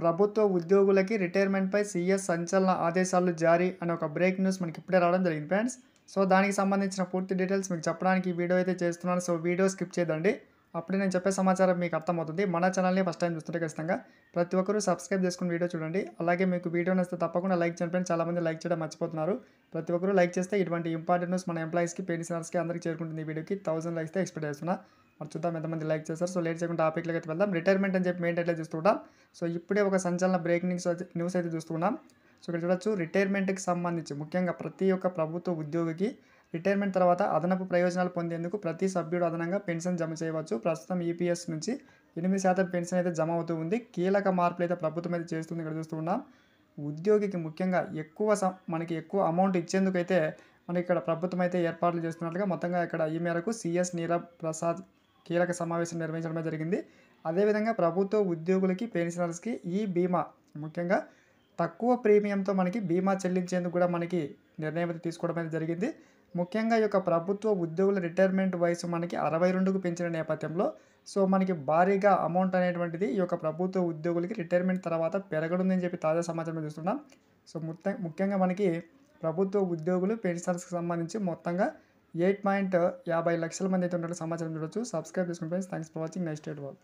ప్రభుత్వ ఉద్యోగులకి రిటైర్మెంట్‌పై సీఎస్ సంచలన ఆదేశాలు జారీ అనే ఒక బ్రేక్ న్యూస్ మనకి ఇప్పుడే రావడం జరిగింది ఫ్రెండ్స్. సో, దానికి సంబంధించిన పూర్తి డీటెయిల్స్ మీకు చెప్పడానికి ఈ వీడియో అయితే చేస్తున్నాను. సో, వీడియో స్కిప్ చేయొద్దండి. అప్పుడే నేను చెప్పే సమాచారం మీకు అర్థమవుతుంది. మన ఛానల్‌ని ఫస్ట్ టైం చూస్తుంటే ఖచ్చితంగా ప్రతి ఒక్కరు సబ్స్క్రైబ్ చేసుకొని వీడియో చూడండి. అలాగే మీకు వీడియో నచ్చితే తప్పకుండా లైక్ చేయండి ఫ్రెండ్స్. చాలామంది లైక్ చేయడం మర్చిపోతున్నారు. ప్రతి ఒక్కరు లైక్ చేస్తే ఇటువంటి ఇంపార్టెంట్ న్యూస్ మన ఎంప్లాయీస్‌కి, పెన్షనర్స్‌కి అందరికీ చేరుకుంటుంది. ఈ వీడియోకి 1000 లైక్స్ అయితే ఎక్స్‌పెక్ట్ చేస్తున్నా. మరి చూద్దాం ఎంతమంది లైక్ చేస్తారు. సో, లేట్ చేయకుండా టాపిక్‌లోకి అయితే వెళ్దాం. రిటైర్మెంట్ అని చెప్పి మెయిన్ టైటిల్ చూస్తుంటాం. సో, ఇప్పుడే ఒక సంచలన బ్రేకింగ్ న్యూస్ అయితే చూస్తున్నాం. సో, ఇక్కడ చూడొచ్చు రిటైర్మెంట్‌కి సంబంధించి ముఖ్యంగా ప్రతి ఒక్క ప్రభుత్వ ఉద్యోగికి రిటైర్మెంట్ తర్వాత అదనపు ప్రయోజనాలు పొందేందుకు ప్రతి సభ్యుడు అదనంగా పెన్షన్ జమ చేయవచ్చు. ప్రస్తుతం ఈపీఎస్ నుంచి 8% పెన్షన్ అయితే జమ అవుతూ ఉంది. కీలక మార్పులు అయితే ప్రభుత్వం అయితే చేస్తుంది. ఇక్కడ చూస్తూ ఉన్నాం. ఉద్యోగికి ముఖ్యంగా మనకి ఎక్కువ అమౌంట్ ఇచ్చేందుకైతే మనకి ఇక్కడ ప్రభుత్వం అయితే ఏర్పాట్లు చేస్తున్నట్లుగా మొత్తంగా ఇక్కడ ఈ మేరకు సీఎస్ నీరబ్ ప్రసాద్ కీలక సమావేశం నిర్వహించడమే జరిగింది. అదేవిధంగా ప్రభుత్వ ఉద్యోగులకి, పెన్షనర్స్‌కి ఈ బీమా ముఖ్యంగా తక్కువ ప్రీమియంతో మనకి బీమా చెల్లించేందుకు కూడా మనకి నిర్ణయం అయితే తీసుకోవడం అయితే జరిగింది. ముఖ్యంగా ఈ యొక్క ప్రభుత్వ ఉద్యోగుల రిటైర్మెంట్ వయసు మనకి 62కు పెంచిన నేపథ్యంలో సో, మనకి భారీగా అమౌంట్ అనేటువంటిది ఈ యొక్క ప్రభుత్వ ఉద్యోగులకి రిటైర్మెంట్ తర్వాత పెరగనుందని చెప్పి తాజా సమాచారం చూస్తున్నాం. సో, ముఖ్యంగా మనకి ప్రభుత్వ ఉద్యోగులు, పెన్షనర్స్‌కి సంబంధించి మొత్తంగా 8,50 లక్షల మంది అయితే ఉన్నట్లు సమాచారం చూడొచ్చు. సబ్స్క్రైబ్ చేసుకోండి friends. Thanks for watching. Next at work.